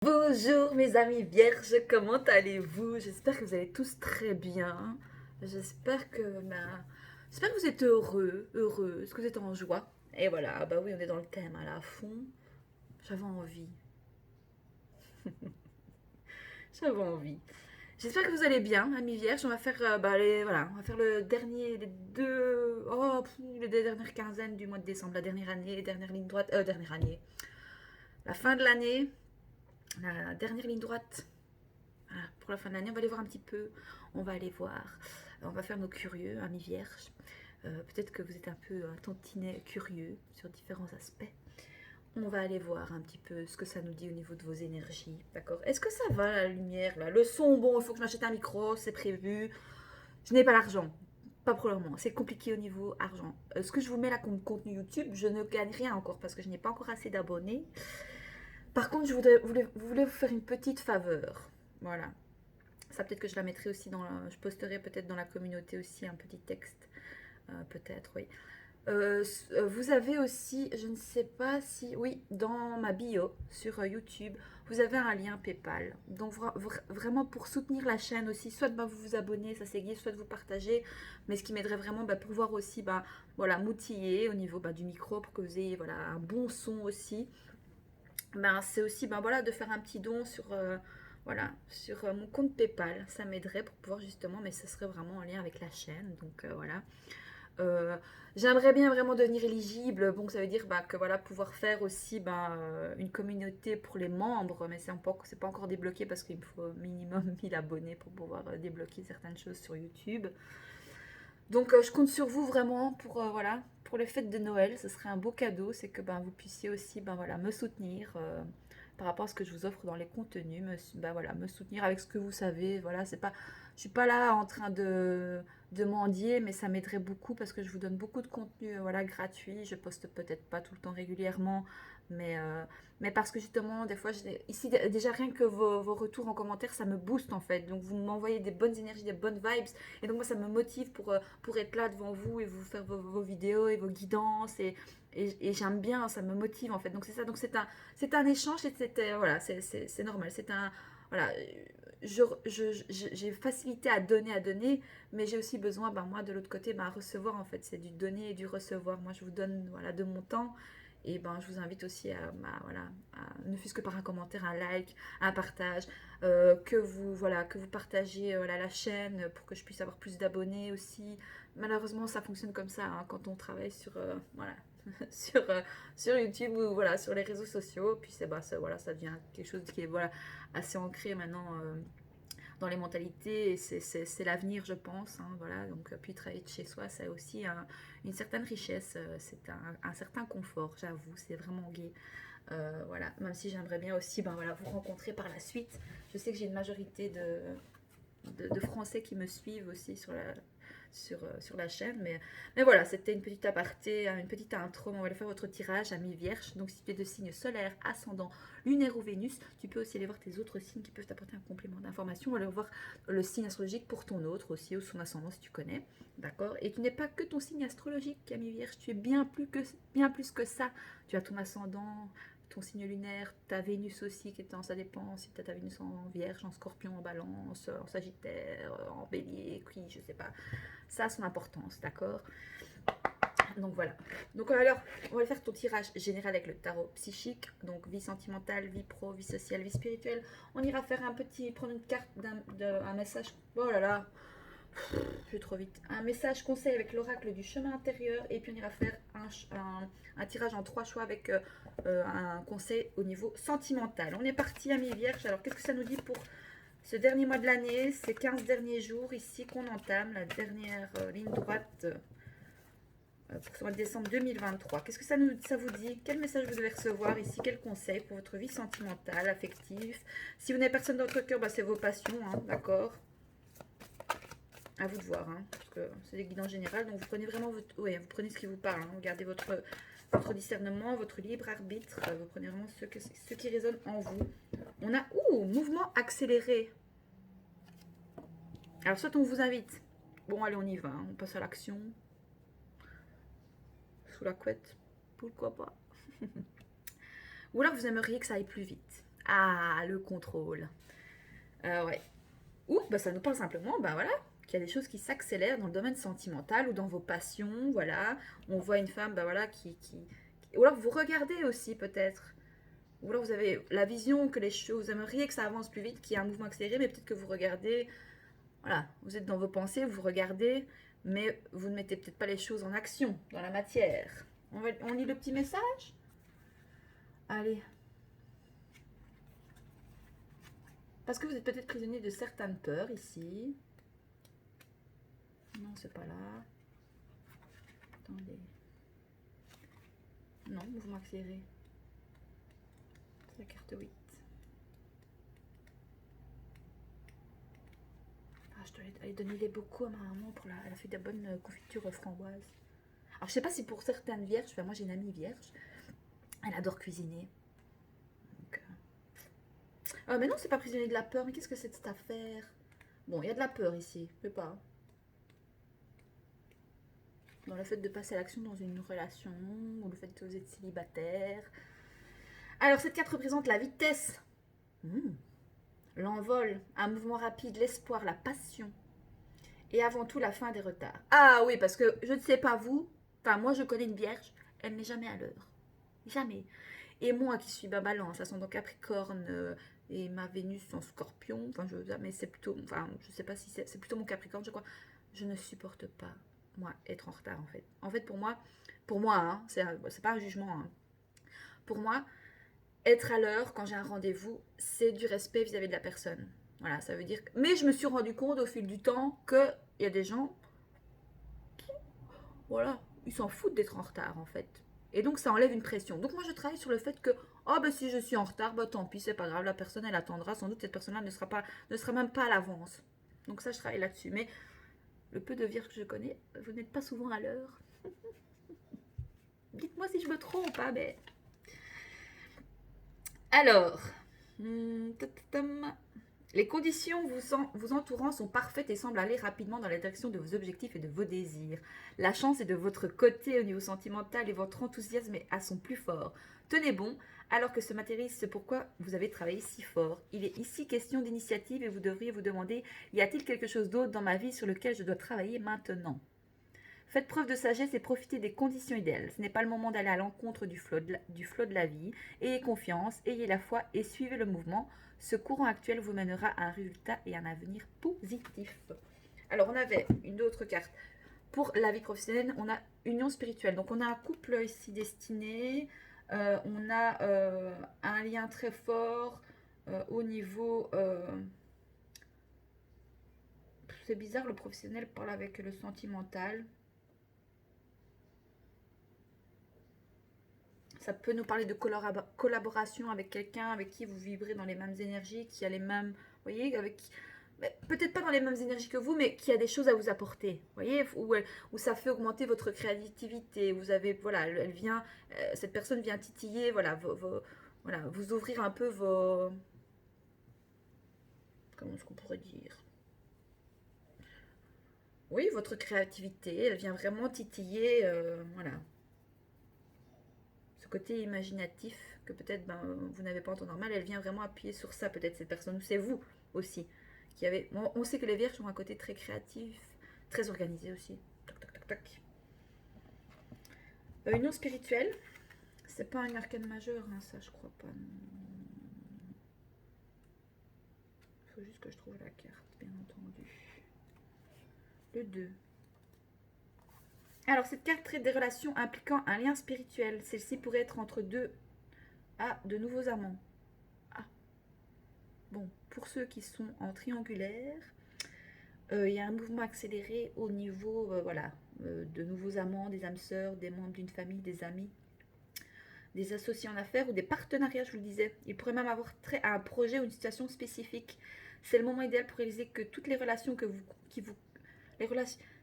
Bonjour mes amis vierges, comment allez-vous? J'espère que vous allez tous très bien. J'espère que, j'espère que vous êtes heureuses, que vous êtes en joie. Et voilà, bah oui, on est dans le thème à la fond. J'avais envie, j'avais envie. J'espère que vous allez bien, amis vierges. On va faire, voilà, on va faire le dernier, les deux, les deux dernières quinzaines du mois de décembre, la dernière année, dernière ligne droite, dernière année, la fin de l'année, la dernière ligne droite. Voilà, pour la fin de l'année, on va aller voir un petit peu. On va aller voir. On va faire nos curieux, amis vierges. Peut-être que vous êtes un peu un tantinet curieux sur différents aspects. On va aller voir un petit peu ce que ça nous dit au niveau de vos énergies. D'accord? Est-ce que ça va la lumière là? Le son, bon, il faut que je m'achète un micro, c'est prévu. Je n'ai pas l'argent. Pas pour le moment. C'est compliqué au niveau argent. Ce que je vous mets là comme contenu YouTube, je ne gagne rien encore parce que je n'ai pas encore assez d'abonnés. Par contre, voulais vous faire une petite faveur. Voilà. Ça, peut-être que je la mettrai aussi je posterai peut-être dans la communauté aussi un petit texte. Peut-être, oui. Vous avez aussi, je ne sais pas si, oui, dans ma bio sur YouTube, vous avez un lien PayPal. Donc vraiment pour soutenir la chaîne aussi, soit vous vous abonnez, ça c'est gay, soit de vous partager. Mais ce qui m'aiderait vraiment pour pouvoir aussi, voilà, m'outiller au niveau du micro pour que vous ayez voilà, un bon son aussi. C'est aussi voilà, de faire un petit don sur mon compte PayPal. Ça m'aiderait pour pouvoir justement, mais ce serait vraiment en lien avec la chaîne. Donc voilà. Euh, J'aimerais bien vraiment devenir éligible. Bon, ça veut dire que voilà, pouvoir faire aussi une communauté pour les membres, mais c'est pas encore débloqué parce qu'il me faut minimum 1000 abonnés pour pouvoir débloquer certaines choses sur YouTube. Donc je compte sur vous vraiment voilà, pour les fêtes de Noël. Ce serait un beau cadeau, c'est que vous puissiez aussi voilà, me soutenir par rapport à ce que je vous offre dans les contenus, voilà, me soutenir avec ce que vous savez. Voilà, je suis pas là en train de mendier, mais ça m'aiderait beaucoup parce que je vous donne beaucoup de contenu voilà, gratuit. Je poste peut-être pas tout le temps régulièrement, mais, euh, mais parce que justement, des fois, ici déjà rien que vos retours en commentaire, ça me booste en fait. Donc vous m'envoyez des bonnes énergies, des bonnes vibes. Et donc moi, ça me motive pour être là devant vous et vous faire vos vidéos et vos guidances. Et j'aime bien, ça me motive en fait. Donc c'est ça, donc c'est un échange, voilà, c'est normal. Voilà, j'ai facilité à donner, mais j'ai aussi besoin, moi de l'autre côté, à recevoir en fait. C'est du donner et du recevoir. Moi, je vous donne voilà, de mon temps. Et je vous invite aussi voilà, ne fût-ce que par un commentaire, un like, un partage, que vous partagez voilà, la chaîne pour que je puisse avoir plus d'abonnés aussi. Malheureusement, ça fonctionne comme ça hein, quand on travaille voilà, sur YouTube ou voilà, sur les réseaux sociaux. Puis voilà, ça devient quelque chose qui est voilà, assez ancré maintenant dans les mentalités et c'est l'avenir, je pense. Hein, voilà. Donc, puis travailler de chez soi, c'est aussi une certaine richesse, c'est un certain confort, j'avoue, c'est vraiment gai. Voilà, même si j'aimerais bien aussi voilà, vous rencontrer par la suite. Je sais que j'ai une majorité de Français qui me suivent aussi sur la chaîne. Mais voilà, c'était une petite aparté, une petite intro. On va aller faire votre tirage à mi-vierge. Donc, si tu es de signe solaire, ascendant, lunaire ou Vénus, tu peux aussi aller voir tes autres signes qui peuvent t'apporter un complément d'information. Aller voir le signe astrologique pour ton autre aussi, ou son ascendant si tu connais. D'accord. Et tu n'es pas que ton signe astrologique, Camille Vierge. Tu es bien plus que ça. Tu as ton ascendant, ton signe lunaire, ta Vénus aussi, ça dépend si tu as ta Vénus en Vierge, en Scorpion, en Balance, en Sagittaire, en Bélier, qui, je sais pas. Ça a son importance, d'accord? Donc voilà. Donc alors, on va faire ton tirage général avec le tarot psychique. Donc vie sentimentale, vie pro, vie sociale, vie spirituelle. On ira faire prendre une carte un message. Oh là là, je vais trop vite. Un message conseil avec l'oracle du chemin intérieur. Et puis on ira faire un tirage en 3 choix avec un conseil au niveau sentimental. On est parti, amis vierges. Alors qu'est-ce que ça nous dit pour ce dernier mois de l'année, ces 15 derniers jours ici qu'on entame, la dernière ligne droite pour ce mois de décembre 2023. Qu'est-ce que ça vous dit? Quel message vous devez recevoir ici? Quel conseil pour votre vie sentimentale, affective? Si vous n'avez personne dans votre cœur, c'est vos passions, hein, d'accord? À vous de voir, hein, parce que c'est des guidances générales, donc vous prenez vraiment vous prenez ce qui vous parle, hein, regardez votre discernement, votre libre arbitre, vous prenez vraiment ce qui résonne en vous. On a, mouvement accéléré. Alors soit on vous invite, bon allez on y va, hein, on passe à l'action, sous la couette, pourquoi pas. Ou alors vous aimeriez que ça aille plus vite. Ah, le contrôle. Ouais. Ou bah, ça nous parle simplement, bah voilà, qu'il y a des choses qui s'accélèrent dans le domaine sentimental ou dans vos passions, voilà. On voit une femme, bah voilà, Ou alors vous regardez aussi peut-être. Ou alors vous avez la vision que les choses, vous aimeriez que ça avance plus vite, qu'il y ait un mouvement accéléré, mais peut-être que vous regardez, voilà, vous êtes dans vos pensées, vous regardez, mais vous ne mettez peut-être pas les choses en action, dans la matière. On lit le petit message. Allez. Parce que vous êtes peut-être prisonnier de certaines peurs ici. Non, c'est pas là. Attendez. Non, mouvement accéléré. C'est la carte 8. Ah, je dois aller donner les beaucoup à ma maman pour elle a fait de bonnes confitures framboises. Alors, je sais pas si pour certaines vierges, enfin, moi j'ai une amie vierge, elle adore cuisiner. Donc, ah, mais non, c'est pas prisonnier de la peur, mais qu'est-ce que c'est de cette affaire? Bon, il y a de la peur ici, je sais pas. Dans le fait de passer à l'action dans une relation, ou le fait que vous êtes célibataire. Alors, cette carte représente la vitesse. L'envol, un mouvement rapide, l'espoir, la passion. Et avant tout, la fin des retards. Ah oui, parce que je ne sais pas vous, enfin moi je connais une vierge, elle n'est jamais à l'heure. Jamais. Et moi qui suis ma balance, ascendant Capricorne et ma Vénus en Scorpion, enfin mais c'est plutôt, enfin je sais pas si c'est plutôt mon Capricorne, je crois. Je ne supporte pas moi être en retard en fait. En fait pour moi, hein, c'est pas un jugement. Hein. Pour moi, être à l'heure quand j'ai un rendez-vous, c'est du respect vis-à-vis de la personne. Voilà, ça veut dire. Mais je me suis rendu compte au fil du temps qu'il y a des gens, voilà, ils s'en foutent d'être en retard en fait. Et donc ça enlève une pression. Donc moi je travaille sur le fait que, oh ben si je suis en retard, bah tant pis, c'est pas grave, la personne elle attendra, sans doute cette personne-là ne sera même pas à l'avance. Donc ça je travaille là-dessus. Mais le peu de vierges que je connais, vous n'êtes pas souvent à l'heure. Dites-moi si je me trompe, hein, mais. Alors, les conditions vous entourant sont parfaites et semblent aller rapidement dans la direction de vos objectifs et de vos désirs. La chance est de votre côté au niveau sentimental et votre enthousiasme est à son plus fort. Tenez bon, alors que se matérialise ce pourquoi vous avez travaillé si fort. Il est ici question d'initiative et vous devriez vous demander, y a-t-il quelque chose d'autre dans ma vie sur lequel je dois travailler maintenant ? Faites preuve de sagesse et profitez des conditions idéales. Ce n'est pas le moment d'aller à l'encontre du flot de la vie. Ayez confiance, ayez la foi et suivez le mouvement. Ce courant actuel vous mènera à un résultat et un avenir positif. Alors, on avait une autre carte. Pour la vie professionnelle, on a union spirituelle. Donc, on a un couple ici destiné. On a un lien très fort au niveau... c'est bizarre, le professionnel parle avec le sentimental. Ça peut nous parler de collaboration avec quelqu'un avec qui vous vibrez dans les mêmes énergies, qui a les mêmes, vous voyez, peut-être pas dans les mêmes énergies que vous, mais qui a des choses à vous apporter, vous voyez, où ça fait augmenter votre créativité. Vous avez, voilà, elle vient, cette personne vient titiller, voilà, voilà, vous ouvrir un peu vos, comment est-ce qu'on pourrait dire, oui, votre créativité, elle vient vraiment titiller, voilà, ce côté imaginatif que peut-être vous n'avez pas en temps normal, elle vient vraiment appuyer sur ça, peut-être cette personne, ou c'est vous aussi, qui avez... on sait que les vierges ont un côté très créatif, très organisé aussi. Toc, toc, toc, toc. Union spirituelle, c'est pas un arcane majeur, hein, ça je crois pas. Il faut juste que je trouve la carte, bien entendu. Le 2. Alors, cette carte traite des relations impliquant un lien spirituel. Celle-ci pourrait être entre deux à de nouveaux amants. Ah. Bon, pour ceux qui sont en triangulaire, il y a un mouvement accéléré au niveau voilà, de nouveaux amants, des âmes sœurs, des membres d'une famille, des amis, des associés en affaires ou des partenariats, je vous le disais. Il pourrait même avoir trait à un projet ou une situation spécifique. C'est le moment idéal pour réaliser que toutes les relations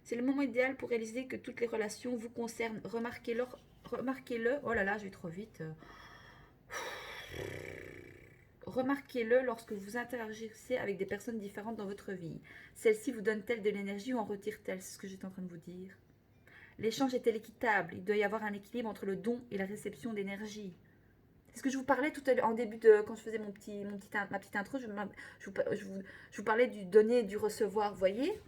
c'est le moment idéal pour réaliser que toutes les relations vous concernent. Remarquez-le. Oh là là, je vais trop vite. Remarquez-le lorsque vous interagissez avec des personnes différentes dans votre vie. Celle-ci vous donne-t-elle de l'énergie ou en retire-t-elle? C'est ce que j'étais en train de vous dire. L'échange est-elle équitable? Il doit y avoir un équilibre entre le don et la réception d'énergie. C'est ce que je vous parlais tout à l'heure en début de quand je faisais ma petite intro, je vous parlais du donner et du recevoir, vous voyez.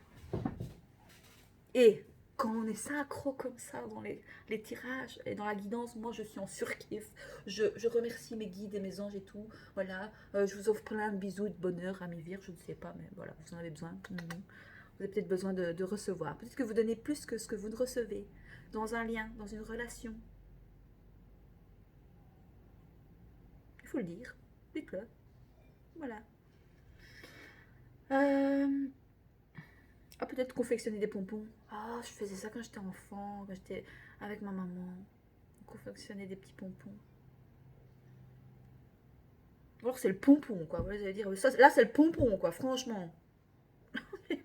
Et quand on est synchro comme ça dans les tirages et dans la guidance, moi je suis en surkiff. Je remercie mes guides et mes anges et tout. Voilà, je vous offre plein de bisous et de bonheur à mes vierges, je ne sais pas, mais voilà, vous en avez besoin. Vous avez peut-être besoin de recevoir. Peut-être que vous donnez plus que ce que vous ne recevez. Dans un lien, dans une relation. Il faut le dire. Dites-le. Voilà. Ah, peut-être confectionner des pompons. Ah, je faisais ça quand j'étais enfant, quand j'étais avec ma maman. Confectionner des petits pompons. Alors c'est le pompon, quoi. Vous allez dire, ça, là c'est le pompon, quoi, franchement. Moi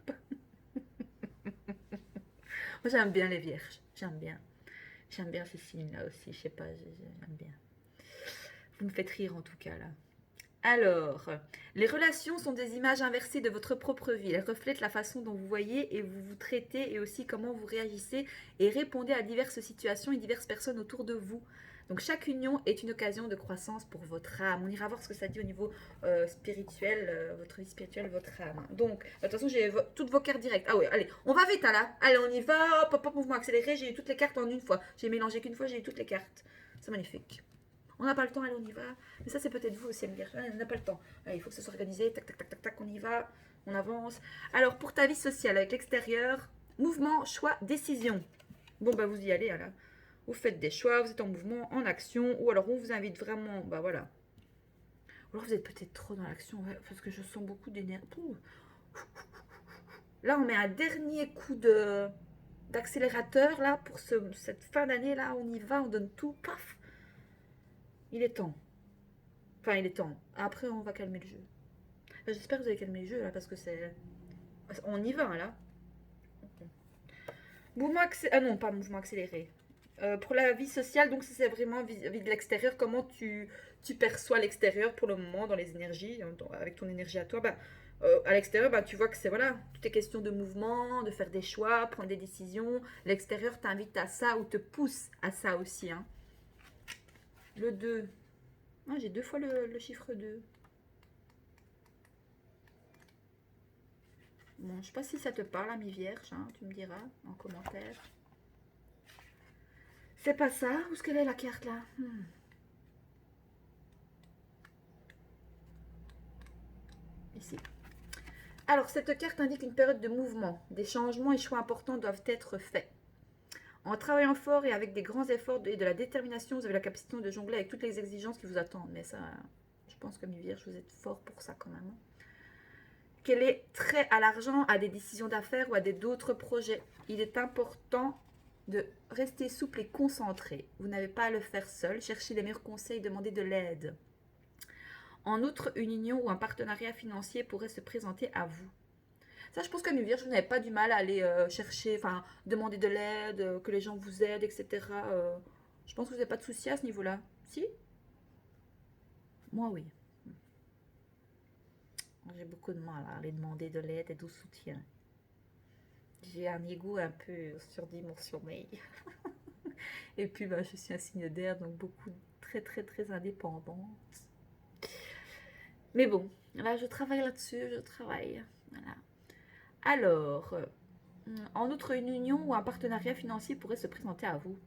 j'aime bien les vierges. J'aime bien. J'aime bien ces signes-là aussi. Je sais pas, j'aime bien. Vous me faites rire en tout cas, là. Alors, les relations sont des images inversées de votre propre vie. Elles reflètent la façon dont vous voyez et vous vous traitez et aussi comment vous réagissez et répondez à diverses situations et diverses personnes autour de vous. Donc chaque union est une occasion de croissance pour votre âme. On ira voir ce que ça dit au niveau spirituel, votre vie spirituelle, votre âme. Donc, de toute façon, j'ai toutes vos cartes directes. Ah oui, allez, on va vite hein, là. Allez, on y va. Hop, hop, hop, mouvement accéléré. J'ai eu toutes les cartes en une fois. J'ai mélangé qu'une fois, j'ai eu toutes les cartes. C'est magnifique. On n'a pas le temps, allez, on y va. Mais ça, c'est peut-être vous aussi, à me dire. On n'a pas le temps. Allez, il faut que ce soit organisé. Tac, tac, tac, tac, tac, on y va. On avance. Alors, pour ta vie sociale avec l'extérieur, mouvement, choix, décision. Bon, bah, vous y allez, là. Vous faites des choix, vous êtes en mouvement, en action. Ou alors, on vous invite vraiment, bah voilà. Ou alors, vous êtes peut-être trop dans l'action, ouais, parce que je sens beaucoup d'énergie. Là, on met un dernier coup d'accélérateur, là, pour cette fin d'année, là. On y va, on donne tout. Paf. Il est temps. Enfin, il est temps. Après, on va calmer le jeu. J'espère que vous avez calmé le jeu, là, parce que c'est... On y va, là. Mouvement accéléré. Ah non, pas mouvement accéléré. Pour la vie sociale, donc c'est vraiment vie de l'extérieur. Comment tu perçois l'extérieur pour le moment dans les énergies, avec ton énergie à toi. À l'extérieur, tu vois que c'est voilà, tout est question de mouvement, de faire des choix, prendre des décisions. L'extérieur t'invite à ça ou te pousse à ça aussi. Hein. Le 2. Ah, j'ai 2 fois le chiffre 2. Bon, je sais pas si ça te parle, ami vierge, hein, tu me diras en commentaire. C'est pas ça. Où est-ce qu'elle est la carte là Ici. Alors, cette carte indique une période de mouvement. Des changements et choix importants doivent être faits. En travaillant fort et avec des grands efforts et de la détermination, vous avez la capacité de jongler avec toutes les exigences qui vous attendent. Mais ça, je pense que, ami vierge, vous êtes fort pour ça quand même. Qu'elle est très à l'argent, à des décisions d'affaires ou à d'autres projets. Il est important de rester souple et concentré. Vous n'avez pas à le faire seul. Cherchez les meilleurs conseils, demandez de l'aide. En outre, une union ou un partenariat financier pourrait se présenter à vous. Ça, je pense qu'à Vierge, vous n'avez pas du mal à aller chercher, enfin, demander de l'aide, que les gens vous aident, etc. Je pense que vous n'avez pas de soucis à ce niveau-là. Si? Moi, oui. J'ai beaucoup de mal à aller demander de l'aide et du soutien. J'ai un ego un peu surdimensionné. Et puis, je suis un signe d'air, donc beaucoup très, très, très indépendante. Mais bon, là, je travaille là-dessus, je travaille. Voilà. Alors, en outre, une union ou un partenariat financier pourrait se présenter à vous.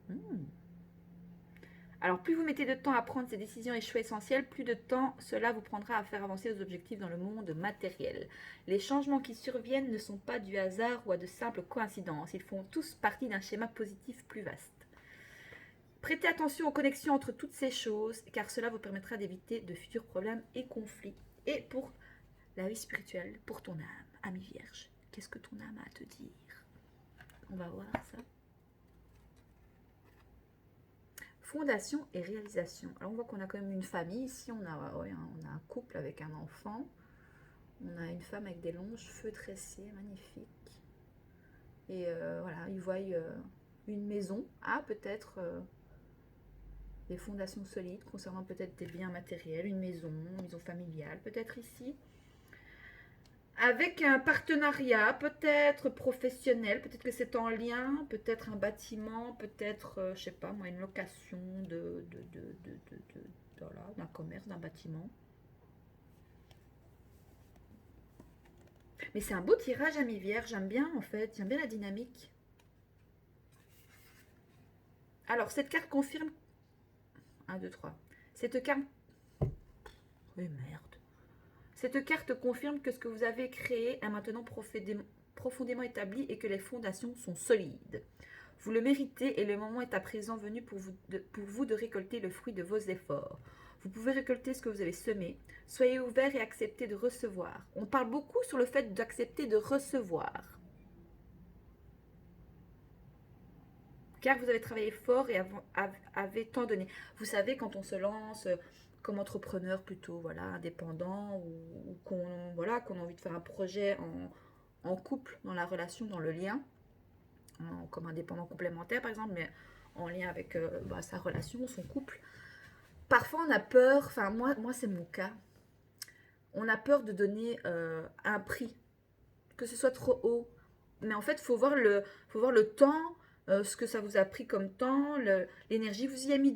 Alors, plus vous mettez de temps à prendre ces décisions et choix essentiels, plus de temps cela vous prendra à faire avancer vos objectifs dans le monde matériel. Les changements qui surviennent ne sont pas du hasard ou à de simples coïncidences. Ils font tous partie d'un schéma positif plus vaste. Prêtez attention aux connexions entre toutes ces choses, car cela vous permettra d'éviter de futurs problèmes et conflits. Et pour la vie spirituelle, pour ton âme, ami vierge, qu'est-ce que ton âme a à te dire? On va voir ça. Fondation et réalisation. Alors on voit qu'on a quand même une famille ici, on a un couple avec un enfant, on a une femme avec des longs cheveux tressés, magnifiques. Et voilà, ils voient une maison, peut-être des fondations solides concernant peut-être des biens matériels, une maison familiale, peut-être ici. Avec un partenariat, peut-être professionnel, peut-être que c'est en lien, peut-être un bâtiment, peut-être, je sais pas moi, une location voilà, d'un commerce, d'un bâtiment. Mais c'est un beau tirage, ami Vierge. J'aime bien, en fait. J'aime bien la dynamique. Alors, cette carte confirme... Un, 2, 3. Cette carte... Oui, merde. Cette carte confirme que ce que vous avez créé est maintenant profondément établi et que les fondations sont solides. Vous le méritez et le moment est à présent venu pour vous de récolter le fruit de vos efforts. Vous pouvez récolter ce que vous avez semé. Soyez ouvert et acceptez de recevoir. On parle beaucoup sur le fait d'accepter de recevoir. Car vous avez travaillé fort et avez tant donné. Vous savez, quand on se lance comme entrepreneur plutôt, voilà, indépendant, ou qu'on voilà, qu'on a envie de faire un projet en couple, dans la relation, dans le lien, comme indépendant complémentaire par exemple, mais en lien avec sa relation, son couple. Parfois on a peur, enfin moi c'est mon cas, on a peur de donner un prix, que ce soit trop haut. Mais en fait, faut voir le temps, ce que ça vous a pris comme temps, l'énergie, vous y avez mis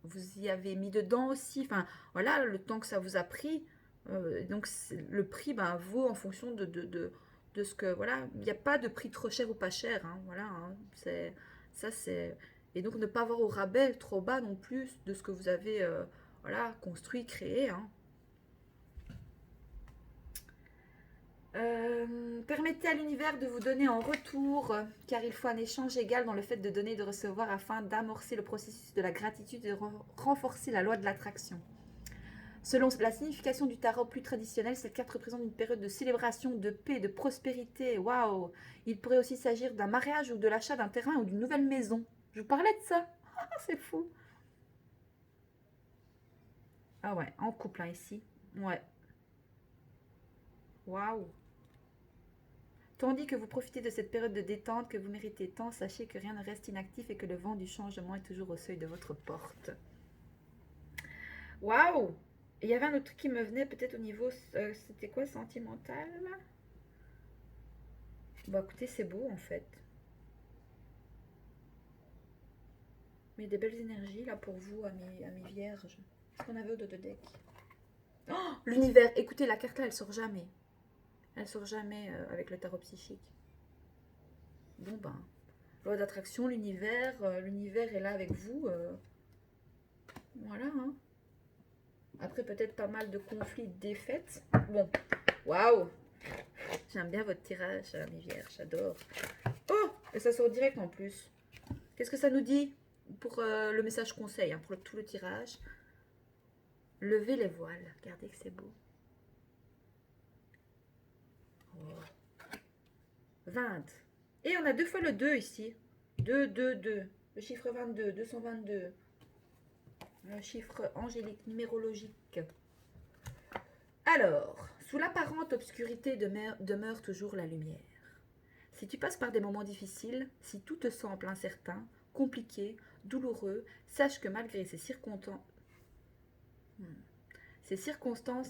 vous y avez mis dedans aussi. Enfin, voilà, le temps que ça vous a pris. Donc, le prix ben, vaut en fonction de ce que... Voilà, il n'y a pas de prix trop cher ou pas cher. Hein, voilà, hein, ça, c'est... Et donc, ne pas avoir au rabais trop bas non plus de ce que vous avez voilà, construit, créé. Hein. Permettez à l'univers de vous donner en retour, car il faut un échange égal dans le fait de donner et de recevoir afin d'amorcer le processus de la gratitude et de renforcer la loi de l'attraction. Selon la signification du tarot plus traditionnel, cette carte représente une période de célébration, de paix, de prospérité. Waouh! Il pourrait aussi s'agir d'un mariage ou de l'achat d'un terrain ou d'une nouvelle maison. Je vous parlais de ça. C'est fou. Ah ouais, en couple hein, ici. Ouais. Waouh! Tandis que vous profitez de cette période de détente que vous méritez tant, sachez que rien ne reste inactif et que le vent du changement est toujours au seuil de votre porte. Waouh! Il y avait un autre truc qui me venait peut-être au niveau... c'était quoi, sentimental? Bon, écoutez, c'est beau en fait. Mais des belles énergies là pour vous, amis vierges. Qu'est-ce qu'on avait au dos de deck? Oh, l'univers! Écoutez, la carte là, elle sort jamais. Elle sort jamais avec le tarot psychique. Bon ben, loi d'attraction, l'univers est là avec vous. Voilà. Hein. Après peut-être pas mal de conflits, de défaites. Bon, waouh. J'aime bien votre tirage, mes vierges, j'adore. Oh, et ça sort direct en plus. Qu'est-ce que ça nous dit pour le message conseil, hein, pour tout le tirage? Levez les voiles. Regardez que c'est beau. Oh. 20. Et on a deux fois le 2 ici. 2, 2, 2. Le chiffre 22, 222. Le chiffre angélique, numérologique. Alors, sous l'apparente obscurité demeure toujours la lumière. Si tu passes par des moments difficiles, si tout te semble incertain, compliqué, douloureux, sache que malgré ces circonstances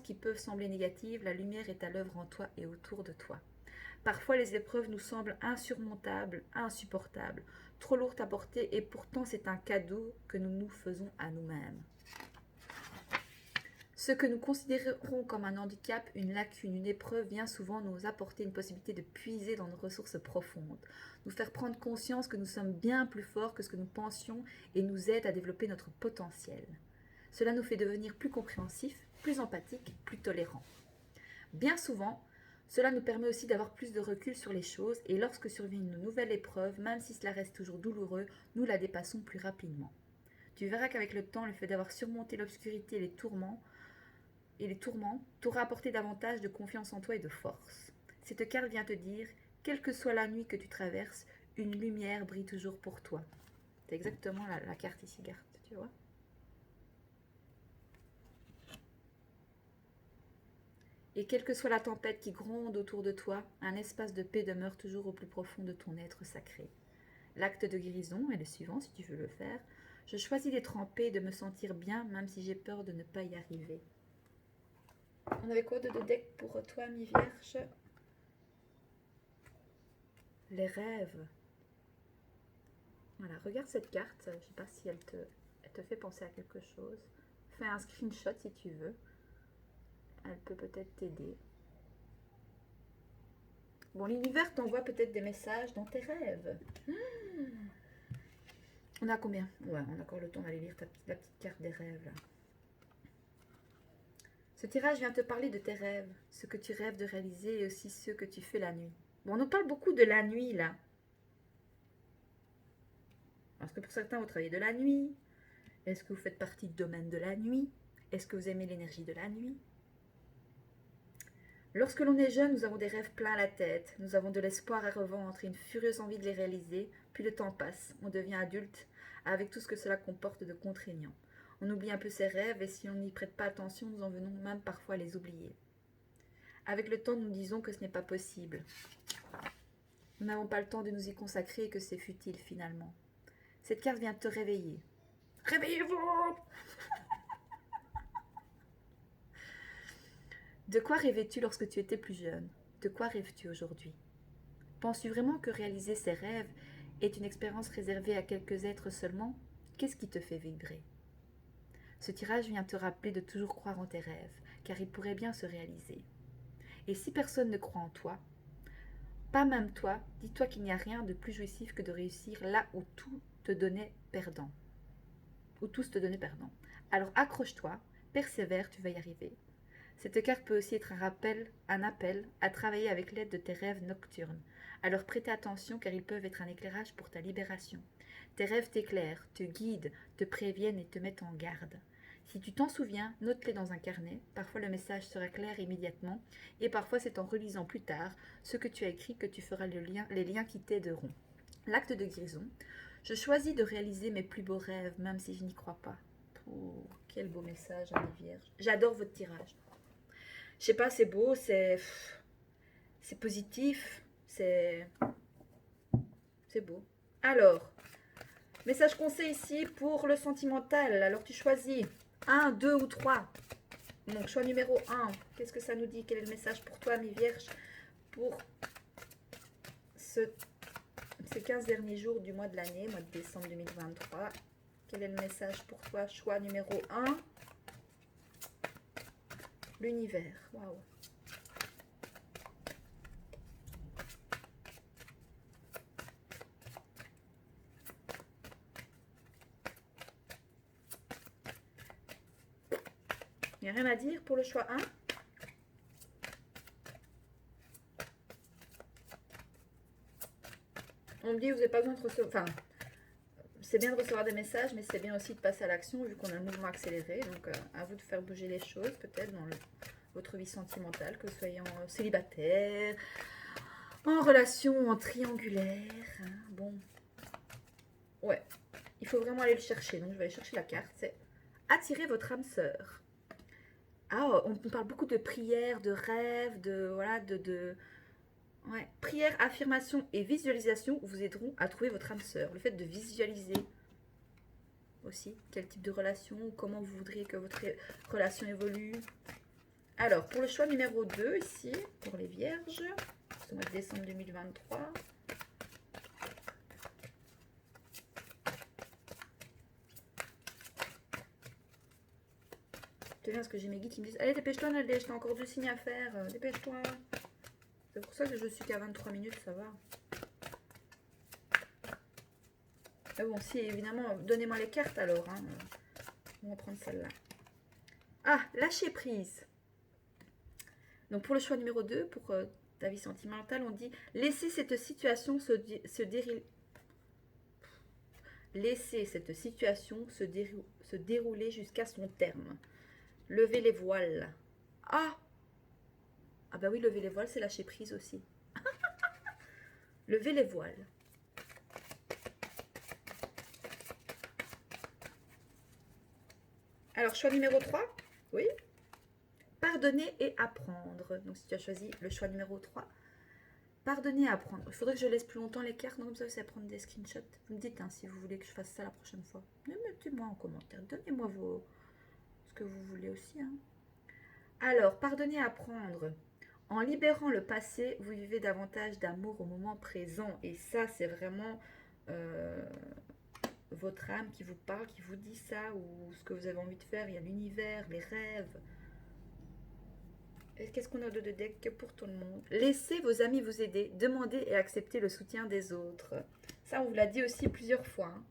qui peuvent sembler négatives, la lumière est à l'œuvre en toi et autour de toi. Parfois, les épreuves nous semblent insurmontables, insupportables, trop lourdes à porter, et pourtant c'est un cadeau que nous nous faisons à nous-mêmes. Ce que nous considérons comme un handicap, une lacune, une épreuve, vient souvent nous apporter une possibilité de puiser dans nos ressources profondes, nous faire prendre conscience que nous sommes bien plus forts que ce que nous pensions et nous aide à développer notre potentiel. Cela nous fait devenir plus compréhensifs, plus empathiques, plus tolérants. Bien souvent, cela nous permet aussi d'avoir plus de recul sur les choses et lorsque survient une nouvelle épreuve, même si cela reste toujours douloureux, nous la dépassons plus rapidement. Tu verras qu'avec le temps, le fait d'avoir surmonté l'obscurité et les tourments t'aura apporté davantage de confiance en toi et de force. Cette carte vient te dire, quelle que soit la nuit que tu traverses, une lumière brille toujours pour toi. C'est exactement la carte ici, garde, tu vois. Et quelle que soit la tempête qui gronde autour de toi, un espace de paix demeure toujours au plus profond de ton être sacré. L'acte de guérison est le suivant, si tu veux le faire. Je choisis d'être en paix et de me sentir bien, même si j'ai peur de ne pas y arriver. On avait quoi de deck pour toi, mi vierge? Les rêves. Voilà, regarde cette carte. Je ne sais pas si elle te fait penser à quelque chose. Fais un screenshot si tu veux. Elle peut peut-être t'aider. Bon, l'univers t'envoie peut-être des messages dans tes rêves. On a combien? Ouais, on a encore le temps d'aller lire la petite carte des rêves là. Ce tirage vient te parler de tes rêves, ce que tu rêves de réaliser et aussi ceux que tu fais la nuit. Bon, on en parle beaucoup de la nuit là. Parce que pour certains, vous travaillez de la nuit. Est-ce que vous faites partie du domaine de la nuit? Est-ce que vous aimez l'énergie de la nuit? Lorsque l'on est jeune, nous avons des rêves plein la tête. Nous avons de l'espoir à revendre et une furieuse envie de les réaliser. Puis le temps passe, on devient adulte, avec tout ce que cela comporte de contraignant. On oublie un peu ses rêves et si on n'y prête pas attention, nous en venons même parfois à les oublier. Avec le temps, nous disons que ce n'est pas possible. Nous n'avons pas le temps de nous y consacrer et que c'est futile finalement. Cette carte vient te réveiller. Réveillez-vous! De quoi rêvais-tu lorsque tu étais plus jeune? De quoi rêves-tu aujourd'hui? Penses-tu vraiment que réaliser ses rêves est une expérience réservée à quelques êtres seulement? Qu'est-ce qui te fait vibrer? Ce tirage vient te rappeler de toujours croire en tes rêves, car ils pourraient bien se réaliser. Et si personne ne croit en toi, pas même toi, dis-toi qu'il n'y a rien de plus jouissif que de réussir là où tout te donnait perdant. Où tous te donnaient perdant. Alors accroche-toi, persévère, tu vas y arriver. Cette carte peut aussi être un appel à travailler avec l'aide de tes rêves nocturnes. Alors prêtez attention car ils peuvent être un éclairage pour ta libération. Tes rêves t'éclairent, te guident, te préviennent et te mettent en garde. Si tu t'en souviens, note-les dans un carnet. Parfois le message sera clair immédiatement et parfois c'est en relisant plus tard ce que tu as écrit que tu feras les liens qui t'aideront. L'acte de guérison. Je choisis de réaliser mes plus beaux rêves même si je n'y crois pas. Oh, quel beau message, Amis Vierges. J'adore votre tirage. Je sais pas, c'est beau, c'est positif, c'est beau. Alors, message conseil ici pour le sentimental. Alors tu choisis 1, 2 ou 3. Donc choix numéro 1. Qu'est-ce que ça nous dit? Quel est le message pour toi, mes vierges, pour ces 15 derniers jours du mois de l'année, mois de décembre 2023? Quel est le message pour toi? Choix numéro 1. L'univers. Waouh. Il n'y a rien à dire pour le choix 1. On me dit, vous n'avez pas besoin de recevoir... Enfin, c'est bien de recevoir des messages, mais c'est bien aussi de passer à l'action, vu qu'on a un mouvement accéléré. Donc, à vous de faire bouger les choses, peut-être, dans votre vie sentimentale, que vous soyez en célibataire, en relation, en triangulaire. Hein, bon. Ouais. Il faut vraiment aller le chercher. Donc, je vais aller chercher la carte. C'est attirer votre âme sœur. Ah, on parle beaucoup de prières, de rêves, de... Voilà, Ouais. Prière, affirmation et visualisation vous aideront à trouver votre âme sœur. Le fait de visualiser aussi quel type de relation, comment vous voudriez que votre relation évolue. Alors, pour le choix numéro 2 ici, pour les vierges, ce mois de décembre 2023. C'est bien parce que j'ai mes guides qui me disent, allez dépêche-toi Nadège, t'as encore 2 signes à faire, dépêche-toi. C'est pour ça que je suis qu'à 23 minutes, ça va. Mais bon, si évidemment, donnez-moi les cartes alors. Hein. On va prendre celle-là. Ah, lâcher prise. Donc pour le choix numéro 2, pour ta vie sentimentale, on dit laisser cette situation se dérouler jusqu'à son terme. Lever les voiles. Ah bah oui, lever les voiles, c'est lâcher prise aussi. Lever les voiles. Alors, choix numéro 3. Oui. Pardonner et apprendre. Donc, si tu as choisi le choix numéro 3, pardonner et apprendre. Il faudrait que je laisse plus longtemps les cartes, donc comme ça, vous savez prendre des screenshots. Vous me dites hein, si vous voulez que je fasse ça la prochaine fois. Mettez-moi en commentaire. Donnez-moi ce que vous voulez aussi. Hein. Alors, pardonner et apprendre. En libérant le passé, vous vivez davantage d'amour au moment présent. Et ça, c'est vraiment votre âme qui vous parle, qui vous dit ça, ou ce que vous avez envie de faire. Il y a l'univers, les rêves. Et qu'est-ce qu'on a de deck pour tout le monde? Laissez vos amis vous aider. Demandez et acceptez le soutien des autres. Ça, on vous l'a dit aussi plusieurs fois, hein.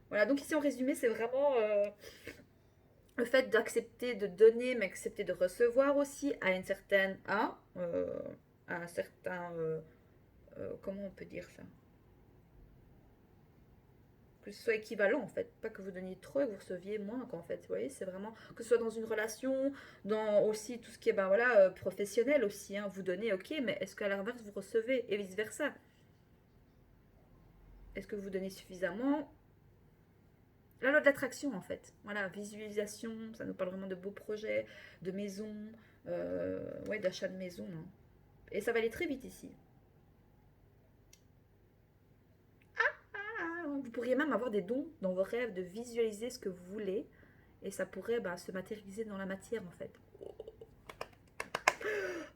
Voilà, donc ici en résumé, c'est vraiment le fait d'accepter de donner, mais accepter de recevoir aussi à une certaine à un certain comment on peut dire ça, que ce soit équivalent en fait, pas que vous donniez trop et que vous receviez moins qu'en fait, vous voyez, c'est vraiment que ce soit dans une relation, dans aussi tout ce qui est ben voilà professionnel aussi, hein, vous donnez ok, mais est-ce qu'à l'inverse vous recevez et vice versa, est-ce que vous donnez suffisamment? La loi de l'attraction en fait, voilà, visualisation, ça nous parle vraiment de beaux projets, de maisons, ouais, d'achat de maison, hein. Et ça va aller très vite ici. Ah, vous pourriez même avoir des dons dans vos rêves de visualiser ce que vous voulez et ça pourrait bah, se matérialiser dans la matière en fait.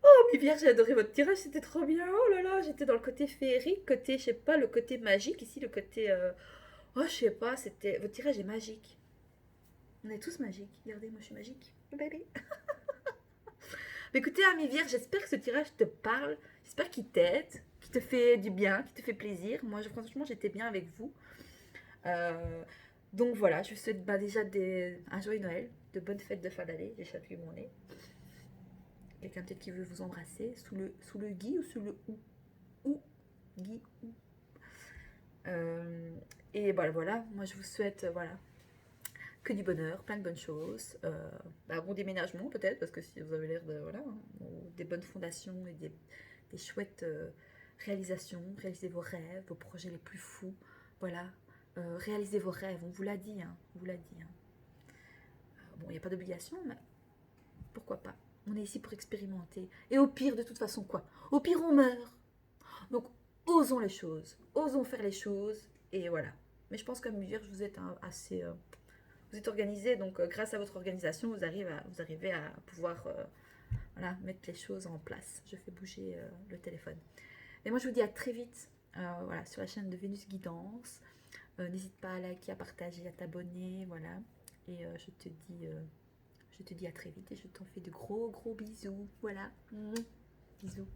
Oh, mes vierges, j'ai adoré votre tirage, c'était trop bien. Oh là là, j'étais dans le côté féerique, côté, je sais pas, le côté magique. Ici, le côté. Oh, je sais pas, c'était. Votre tirage est magique. On est tous magiques. Regardez, moi je suis magique. Baby. Mais écoutez, ami vierge, j'espère que ce tirage te parle. J'espère qu'il t'aide, qu'il te fait du bien, qu'il te fait plaisir. Moi, franchement, j'étais bien avec vous. Euh, donc voilà, je vous souhaite bah, déjà un joyeux Noël, de bonnes fêtes de fin d'année. J'ai chatouillé mon nez. Quelqu'un peut-être qui veut vous embrasser sous le gui ou sous le ou gui ou. Et voilà, moi je vous souhaite voilà que du bonheur, plein de bonnes choses, bah, bon déménagement peut-être parce que si vous avez l'air de voilà hein, des bonnes fondations et des chouettes réalisations, réalisez vos rêves, vos projets les plus fous, voilà, réalisez vos rêves, on vous l'a dit, hein, on vous l'a dit. Hein. Bon, il n'y a pas d'obligation, mais pourquoi pas? On est ici pour expérimenter. Et au pire, de toute façon, quoi? Au pire, on meurt. Donc, osons les choses. Osons faire les choses. Et voilà. Mais je pense qu'à Vierge, vous êtes assez... vous êtes organisé. Donc, grâce à votre organisation, vous arrivez à pouvoir voilà, mettre les choses en place. Je fais bouger le téléphone. Et moi, je vous dis à très vite voilà, sur la chaîne de Vénus Guidance. N'hésite pas à liker, à partager, à t'abonner. Voilà. Et je te dis à très vite et je t'en fais de gros gros bisous. Voilà. Bisous.